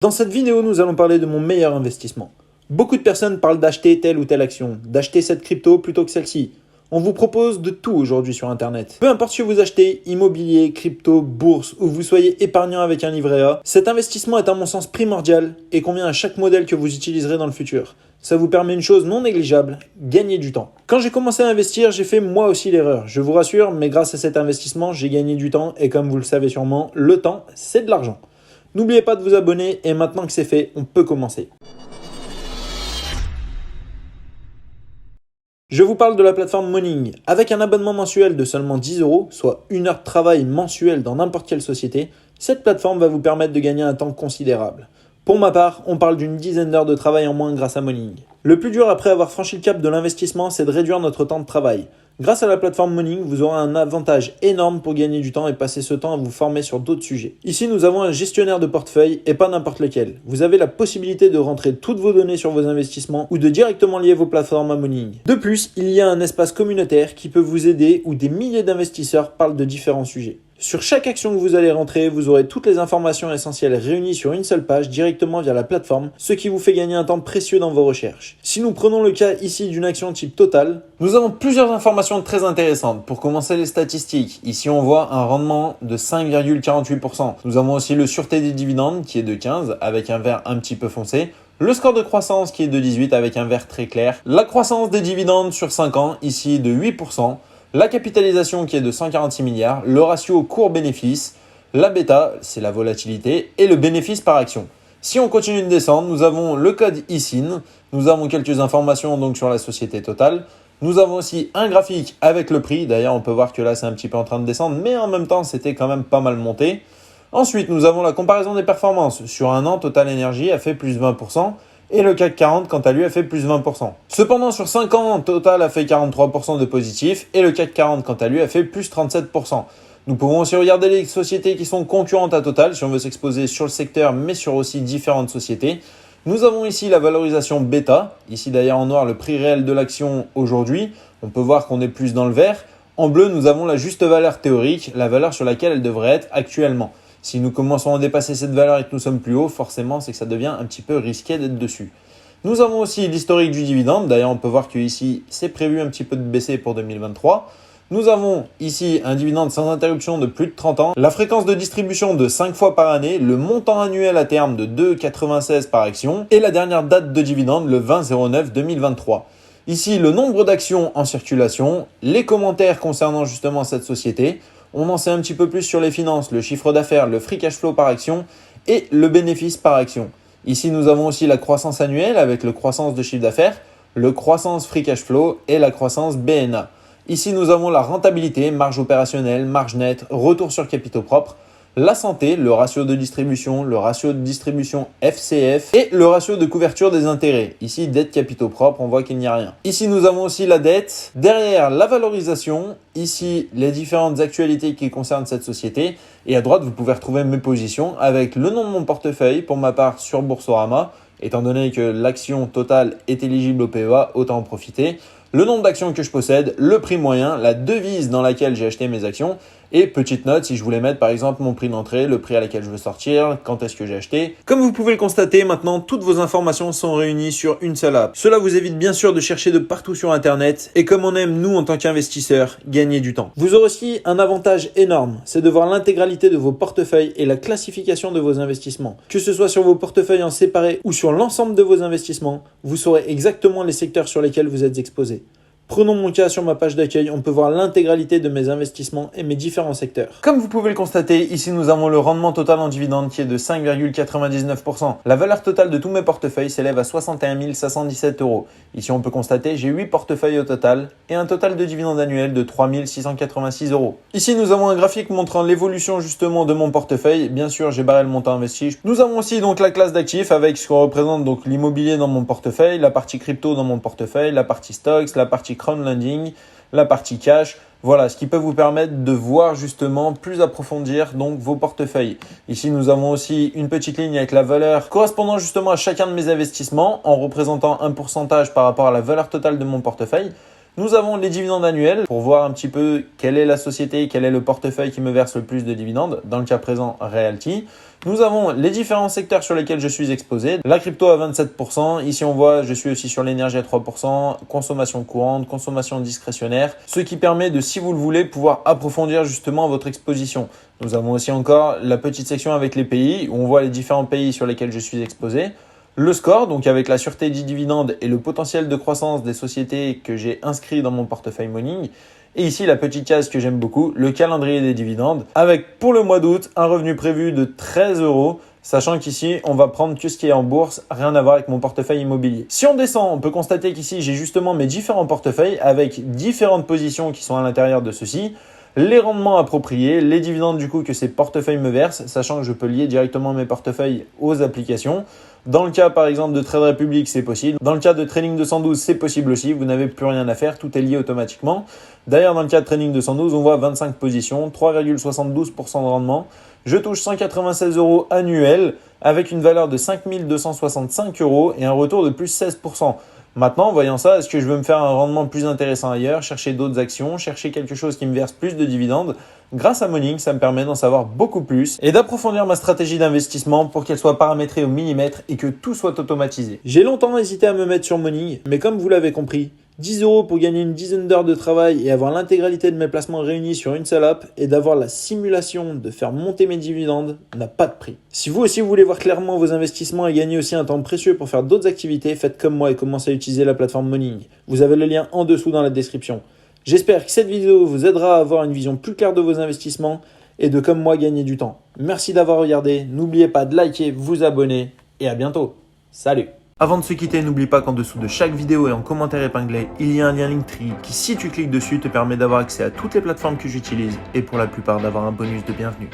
Dans cette vidéo, nous allons parler de mon meilleur investissement. Beaucoup de personnes parlent d'acheter telle ou telle action, d'acheter cette crypto plutôt que celle-ci. On vous propose de tout aujourd'hui sur Internet. Peu importe ce que vous achetez, immobilier, crypto, bourse ou vous soyez épargnant avec un livret A, cet investissement est à mon sens primordial et convient à chaque modèle que vous utiliserez dans le futur. Ça vous permet une chose non négligeable, gagner du temps. Quand j'ai commencé à investir, j'ai fait moi aussi l'erreur. Je vous rassure, mais grâce à cet investissement, j'ai gagné du temps et comme vous le savez sûrement, le temps, c'est de l'argent. N'oubliez pas de vous abonner et maintenant que c'est fait, on peut commencer. Je vous parle de la plateforme Morning. Avec un abonnement mensuel de seulement 10 €, soit 1 heure de travail mensuel dans n'importe quelle société, cette plateforme va vous permettre de gagner un temps considérable. Pour ma part, on parle d'une dizaine d'heures de travail en moins grâce à Morning. Le plus dur après avoir franchi le cap de l'investissement, c'est de réduire notre temps de travail. Grâce à la plateforme Morning, vous aurez un avantage énorme pour gagner du temps et passer ce temps à vous former sur d'autres sujets. Ici, nous avons un gestionnaire de portefeuille et pas n'importe lequel. Vous avez la possibilité de rentrer toutes vos données sur vos investissements ou de directement lier vos plateformes à Morning. De plus, il y a un espace communautaire qui peut vous aider où des milliers d'investisseurs parlent de différents sujets. Sur chaque action que vous allez rentrer, vous aurez toutes les informations essentielles réunies sur une seule page directement via la plateforme, ce qui vous fait gagner un temps précieux dans vos recherches. Si nous prenons le cas ici d'une action type Total, nous avons plusieurs informations très intéressantes. Pour commencer les statistiques, ici on voit un rendement de 5,48%. Nous avons aussi le sûreté des dividendes qui est de 15 avec un vert un petit peu foncé. Le score de croissance qui est de 18 avec un vert très clair. La croissance des dividendes sur 5 ans, ici de 8%. La capitalisation qui est de 146 milliards, le ratio cours-bénéfice, la bêta, c'est la volatilité, et le bénéfice par action. Si on continue de descendre, nous avons le code ISIN, nous avons quelques informations donc sur la société Total, nous avons aussi un graphique avec le prix, d'ailleurs on peut voir que là c'est un petit peu en train de descendre, mais en même temps c'était quand même pas mal monté. Ensuite, nous avons la comparaison des performances. Sur un an, Total Energy a fait plus 20%. Et le CAC 40, quant à lui, a fait plus 20%. Cependant, sur 5 ans, Total a fait 43% de positif et le CAC 40, quant à lui, a fait plus 37%. Nous pouvons aussi regarder les sociétés qui sont concurrentes à Total, si on veut s'exposer sur le secteur, mais sur aussi différentes sociétés. Nous avons ici la valorisation bêta. Ici, d'ailleurs, en noir, le prix réel de l'action aujourd'hui. On peut voir qu'on est plus dans le vert. En bleu, nous avons la juste valeur théorique, la valeur sur laquelle elle devrait être actuellement. Si nous commençons à dépasser cette valeur et que nous sommes plus hauts, forcément, c'est que ça devient un petit peu risqué d'être dessus. Nous avons aussi l'historique du dividende. D'ailleurs, on peut voir qu'ici, c'est prévu un petit peu de baisser pour 2023. Nous avons ici un dividende sans interruption de plus de 30 ans, la fréquence de distribution de 5 fois par année, le montant annuel à terme de 2,96 par action et la dernière date de dividende, le 20/09/2023. Ici, le nombre d'actions en circulation, les commentaires concernant justement cette société. On en sait un petit peu plus sur les finances, le chiffre d'affaires, le free cash flow par action et le bénéfice par action. Ici, nous avons aussi la croissance annuelle avec le croissance de chiffre d'affaires, le croissance free cash flow et la croissance BNA. Ici, nous avons la rentabilité, marge opérationnelle, marge nette, retour sur capitaux propres, la santé, le ratio de distribution FCF et le ratio de couverture des intérêts. Ici, dette capitaux propres, on voit qu'il n'y a rien. Ici, nous avons aussi la dette. Derrière, la valorisation. Ici, les différentes actualités qui concernent cette société. Et à droite, vous pouvez retrouver mes positions avec le nom de mon portefeuille, pour ma part sur Boursorama. Étant donné que l'action totale est éligible au PEA, autant en profiter. Le nombre d'actions que je possède, le prix moyen, la devise dans laquelle j'ai acheté mes actions et petite note si je voulais mettre par exemple mon prix d'entrée, le prix à laquelle je veux sortir, quand est-ce que j'ai acheté. Comme vous pouvez le constater, maintenant toutes vos informations sont réunies sur une seule app. Cela vous évite bien sûr de chercher de partout sur internet et comme on aime nous en tant qu'investisseurs, gagner du temps. Vous aurez aussi un avantage énorme, c'est de voir l'intégralité de vos portefeuilles et la classification de vos investissements. Que ce soit sur vos portefeuilles en séparé ou sur l'ensemble de vos investissements, vous saurez exactement les secteurs sur lesquels vous êtes exposés. Prenons mon cas sur ma page d'accueil, on peut voir l'intégralité de mes investissements et mes différents secteurs. Comme vous pouvez le constater, ici nous avons le rendement total en dividende qui est de 5,99%. La valeur totale de tous mes portefeuilles s'élève à 61 517 €. Ici on peut constater j'ai 8 portefeuilles au total et un total de dividende annuel de 3 686 €. Ici nous avons un graphique montrant l'évolution justement de mon portefeuille. Bien sûr j'ai barré le montant investi. Nous avons aussi donc la classe d'actifs avec ce qu'on représente donc l'immobilier dans mon portefeuille, la partie crypto dans mon portefeuille, la partie stocks, la partie crowdlending, la partie cash. Voilà, ce qui peut vous permettre de voir justement plus approfondir donc vos portefeuilles. Ici, nous avons aussi une petite ligne avec la valeur correspondant justement à chacun de mes investissements en représentant un pourcentage par rapport à la valeur totale de mon portefeuille. Nous avons les dividendes annuels pour voir un petit peu quelle est la société, quel est le portefeuille qui me verse le plus de dividendes, dans le cas présent Realty. Nous avons les différents secteurs sur lesquels je suis exposé. La crypto à 27%. Ici, on voit, je suis aussi sur l'énergie à 3%, consommation courante, consommation discrétionnaire, ce qui permet de, si vous le voulez, pouvoir approfondir justement votre exposition. Nous avons aussi encore la petite section avec les pays où on voit les différents pays sur lesquels je suis exposé. Le score, donc avec la sûreté du dividende et le potentiel de croissance des sociétés que j'ai inscrit dans mon portefeuille Morning. Et ici, la petite case que j'aime beaucoup, le calendrier des dividendes, avec pour le mois d'août un revenu prévu de 13 €, sachant qu'ici, on va prendre que ce qui est en bourse, rien à voir avec mon portefeuille immobilier. Si on descend, on peut constater qu'ici, j'ai justement mes différents portefeuilles avec différentes positions qui sont à l'intérieur de ceux-ci. Les rendements appropriés, les dividendes du coup que ces portefeuilles me versent, sachant que je peux lier directement mes portefeuilles aux applications. Dans le cas par exemple de Trade Republic, c'est possible. Dans le cas de Trading 212, c'est possible aussi. Vous n'avez plus rien à faire, tout est lié automatiquement. D'ailleurs, dans le cas de Trading 212, on voit 25 positions, 3,72% de rendement. Je touche 196 € annuels avec une valeur de 5 265 € et un retour de plus 16%. Maintenant, voyant ça, est-ce que je veux me faire un rendement plus intéressant ailleurs, chercher d'autres actions, chercher quelque chose qui me verse plus de dividendes? Grâce à Morning, ça me permet d'en savoir beaucoup plus et d'approfondir ma stratégie d'investissement pour qu'elle soit paramétrée au millimètre et que tout soit automatisé. J'ai longtemps hésité à me mettre sur Morning, mais comme vous l'avez compris, 10 € pour gagner une dizaine d'heures de travail et avoir l'intégralité de mes placements réunis sur une seule app et d'avoir la simulation de faire monter mes dividendes n'a pas de prix. Si vous aussi voulez voir clairement vos investissements et gagner aussi un temps précieux pour faire d'autres activités, faites comme moi et commencez à utiliser la plateforme Morning. Vous avez le lien en dessous dans la description. J'espère que cette vidéo vous aidera à avoir une vision plus claire de vos investissements et de comme moi gagner du temps. Merci d'avoir regardé, n'oubliez pas de liker, vous abonner et à bientôt. Salut! Avant de se quitter, n'oublie pas qu'en dessous de chaque vidéo et en commentaire épinglé, il y a un lien Linktree qui, si tu cliques dessus, te permet d'avoir accès à toutes les plateformes que j'utilise et pour la plupart d'avoir un bonus de bienvenue.